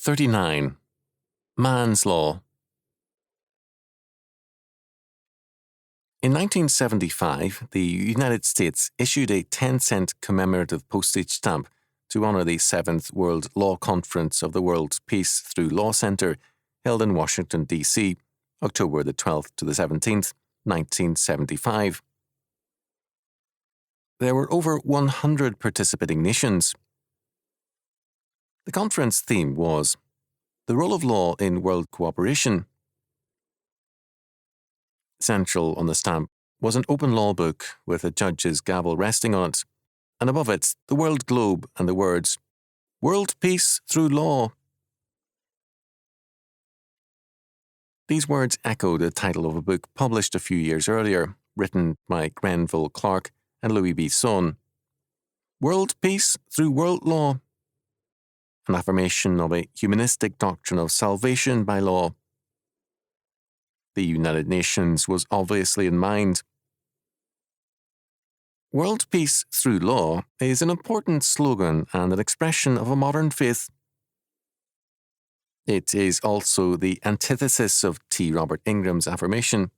39. Man's Law. In 1975, the United States issued a 10-cent commemorative postage stamp to honor the 7th World Law Conference of the World Peace Through Law Center, held in Washington, D.C., October the 12th to the 17th, 1975. There were over 100 participating nations. The conference theme was the role of law in world cooperation. Central on the stamp was an open law book with a judge's gavel resting on it, and above it the world globe and the words, "World Peace Through Law." These words echo the title of a book published a few years earlier, written by Grenville Clark and Louis B. Sohn. World Peace Through World Law, an affirmation of a humanistic doctrine of salvation by law. The United Nations was obviously in mind. World Peace Through Law is an important slogan and an expression of a modern faith. It is also the antithesis of T. Robert Ingram's affirmation,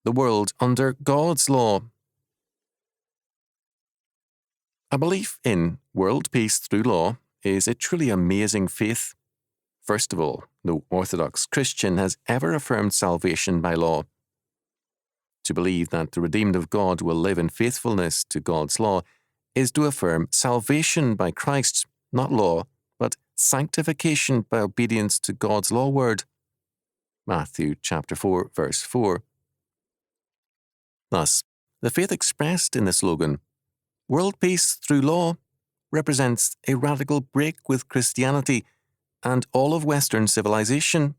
the world under God's law. A belief in world peace through law is a truly amazing faith. First of all, no Orthodox Christian has ever affirmed salvation by law. To believe that the redeemed of God will live in faithfulness to God's law is to affirm salvation by Christ, not law, but sanctification by obedience to God's law word. Matthew chapter 4, verse 4. Thus, the faith expressed in the slogan, World Peace Through Law, represents a radical break with Christianity and all of Western civilization.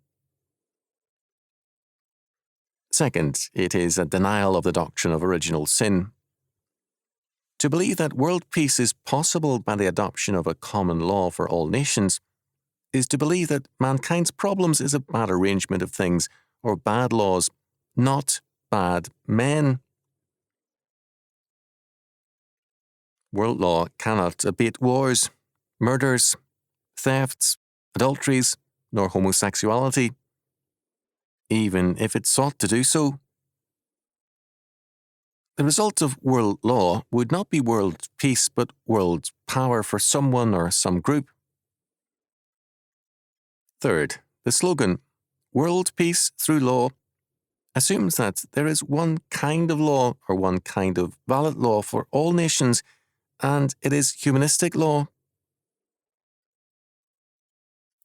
Second, it is a denial of the doctrine of original sin. To believe that world peace is possible by the adoption of a common law for all nations is to believe that mankind's problems is a bad arrangement of things or bad laws, not bad men. World law cannot abate wars, murders, thefts, adulteries, nor homosexuality, even if it sought to do so. The result of world law would not be world peace, but world power for someone or some group. Third, the slogan, World Peace Through Law, assumes that there is one kind of law or one kind of valid law for all nations, and it is humanistic law.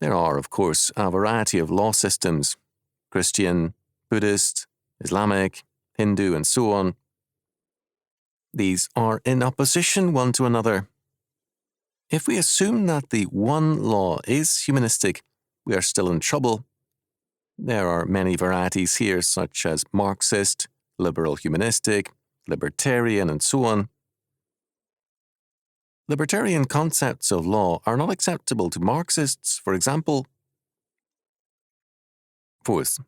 There are, of course, a variety of law systems, Christian, Buddhist, Islamic, Hindu, and so on. These are in opposition one to another. If we assume that the one law is humanistic, we are still in trouble. There are many varieties here, such as Marxist, liberal humanistic, libertarian, and so on. Libertarian concepts of law are not acceptable to Marxists, for example. Fourth,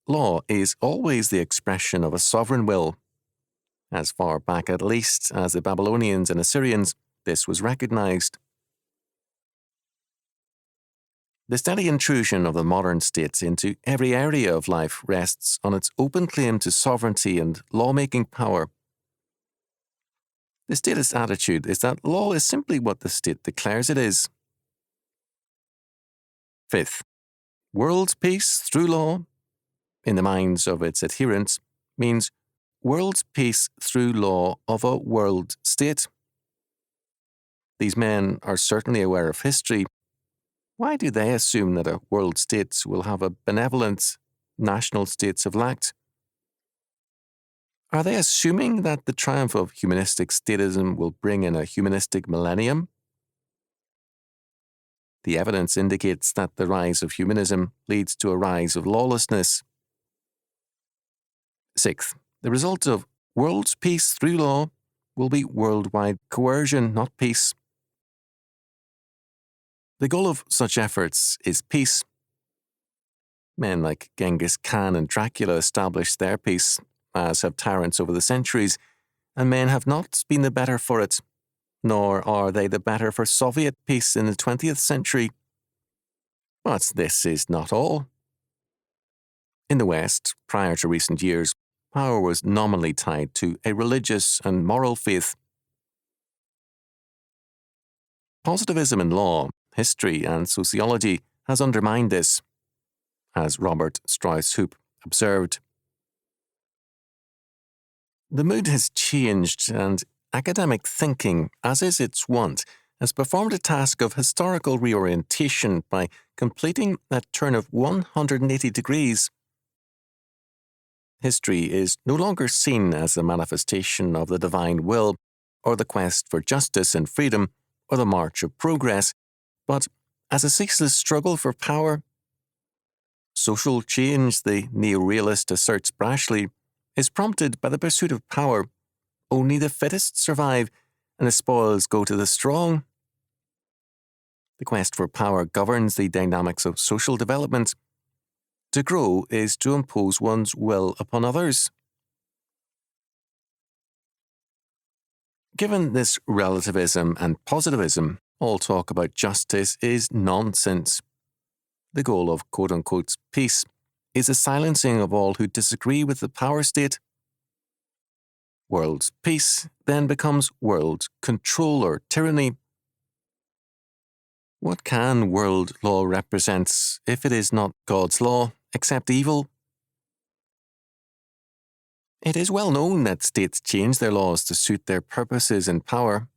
law is always the expression of a sovereign will. As far back at least as the Babylonians and Assyrians, this was recognized. The steady intrusion of the modern state into every area of life rests on its open claim to sovereignty and lawmaking power. The statist attitude is that law is simply what the state declares it is. Fifth, world peace through law, in the minds of its adherents, means world peace through law of a world state. These men are certainly aware of history. Why do they assume that a world state will have a benevolent national states have lacked? Are they assuming that the triumph of humanistic statism will bring in a humanistic millennium? The evidence indicates that the rise of humanism leads to a rise of lawlessness. Sixth, the result of world peace through law will be worldwide coercion, not peace. The goal of such efforts is peace. Men like Genghis Khan and Dracula established their peace, as have tyrants over the centuries, and men have not been the better for it, nor are they the better for Soviet peace in the 20th century. But this is not all. In the West, prior to recent years, power was nominally tied to a religious and moral faith. Positivism in law, history, and sociology has undermined this, as Robert Strauss-Hoop observed. The mood has changed, and academic thinking, as is its wont, has performed a task of historical reorientation by completing a turn of 180 degrees. History is no longer seen as a manifestation of the divine will, or the quest for justice and freedom, or the march of progress, but as a ceaseless struggle for power. Social change, the neo-realist asserts brashly, is prompted by the pursuit of power. Only the fittest survive, and the spoils go to the strong. The quest for power governs the dynamics of social development. To grow is to impose one's will upon others. Given this relativism and positivism, all talk about justice is nonsense. The goal of quote-unquote peace is the silencing of all who disagree with the power state. World peace then becomes world control or tyranny. What can world law represent if it is not God's law, except evil? It is well known that states change their laws to suit their purposes and power.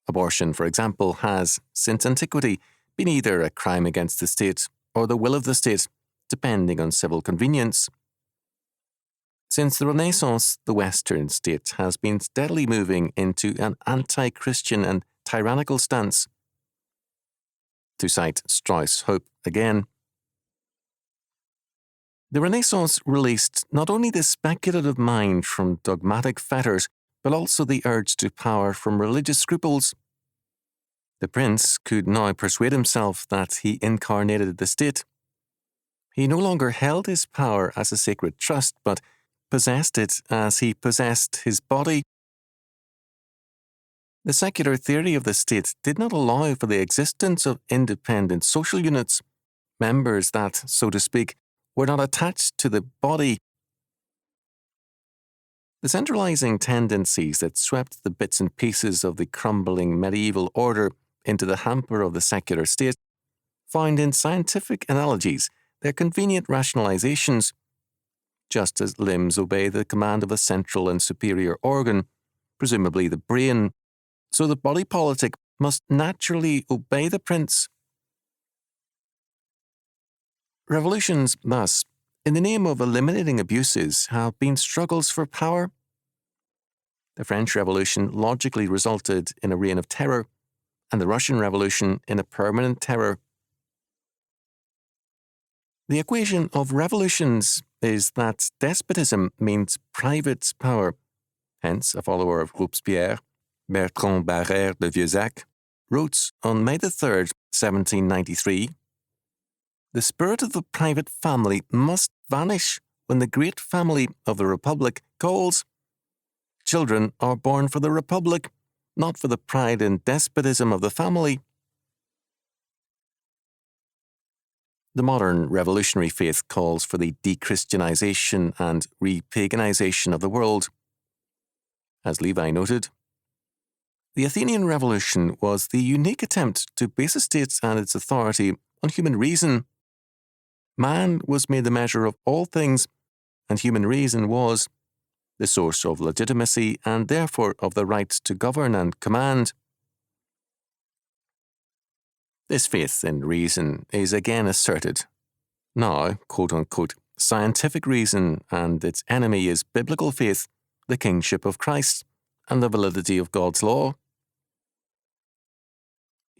Abortion, for example, has, since antiquity, been either a crime against the state or the will of the state, depending on civil convenience. Since the Renaissance, the Western state has been steadily moving into an anti-Christian and tyrannical stance. To cite Strauss-Hope again, the Renaissance released not only the speculative mind from dogmatic fetters, but also the urge to power from religious scruples. The prince could now persuade himself that he incarnated the state. He no longer held his power as a sacred trust, but possessed it as he possessed his body. The secular theory of the state did not allow for the existence of independent social units, members that, so to speak, were not attached to the body. The centralizing tendencies that swept the bits and pieces of the crumbling medieval order into the hamper of the secular state found in scientific analogies their convenient rationalizations. Just as limbs obey the command of a central and superior organ, presumably the brain, so the body politic must naturally obey the prince. Revolutions, thus, in the name of eliminating abuses, have been struggles for power. The French Revolution logically resulted in a reign of terror, and the Russian Revolution in a permanent terror. The equation of revolutions is that despotism means private power. Hence, a follower of Robespierre, Bertrand Barrère de Vieuzac, wrote on May 3, 1793, "The spirit of the private family must vanish when the great family of the Republic calls. Children are born for the Republic, not for the pride and despotism of the family." The modern revolutionary faith calls for the de-Christianization and re-paganization of the world. As Levi noted, the Athenian Revolution was the unique attempt to base a state and its authority on human reason. Man was made the measure of all things, and human reason was the source of legitimacy and therefore of the right to govern and command. This faith in reason is again asserted. Now, quote-unquote, scientific reason, and its enemy is biblical faith, the kingship of Christ, and the validity of God's law.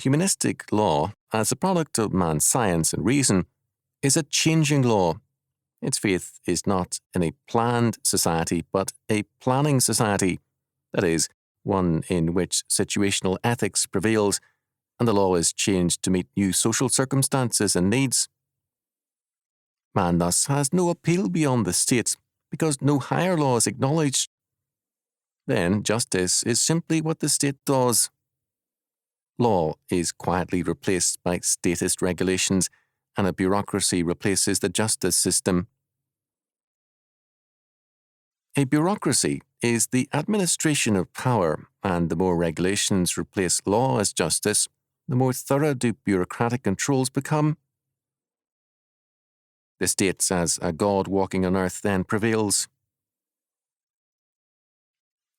Humanistic law, as a product of man's science and reason, is a changing law. Its faith is not in a planned society, but a planning society, that is, one in which situational ethics prevails and the law is changed to meet new social circumstances and needs. Man thus has no appeal beyond the state, because no higher law is acknowledged. Then justice is simply what the state does. Law is quietly replaced by statist regulations and a bureaucracy replaces the justice system. A bureaucracy is the administration of power, and the more regulations replace law as justice, the more thorough do bureaucratic controls become. The state as a god walking on earth then prevails.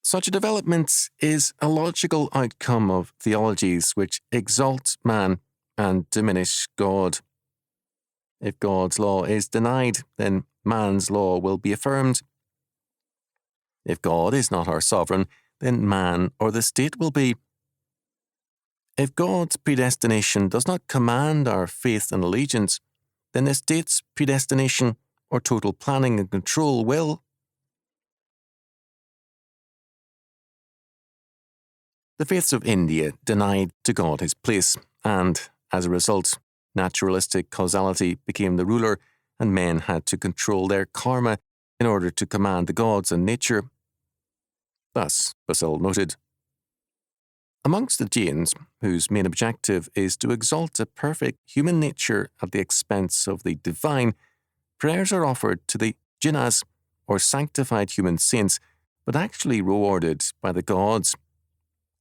Such a development is a logical outcome of theologies which exalt man and diminish God. If God's law is denied, then man's law will be affirmed. If God is not our sovereign, then man or the state will be. If God's predestination does not command our faith and allegiance, then the state's predestination or total planning and control will. The faiths of India denied to God his place, and, as a result, naturalistic causality became the ruler, and men had to control their karma in order to command the gods and nature. Thus, Basil noted, amongst the Jains, whose main objective is to exalt a perfect human nature at the expense of the divine, prayers are offered to the Jinas, or sanctified human saints, but actually rewarded by the gods.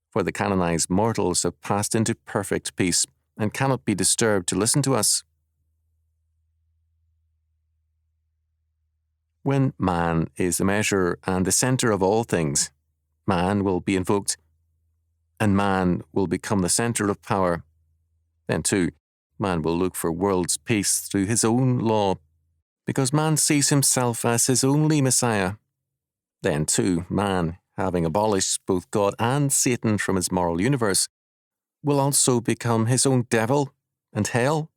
For the canonized mortals have passed into perfect peace and cannot be disturbed to listen to us. When man is the measure and the centre of all things, man will be invoked, and man will become the centre of power. Then, too, man will look for world's peace through his own law, because man sees himself as his only Messiah. Then, too, man, having abolished both God and Satan from his moral universe, will also become his own devil and hell.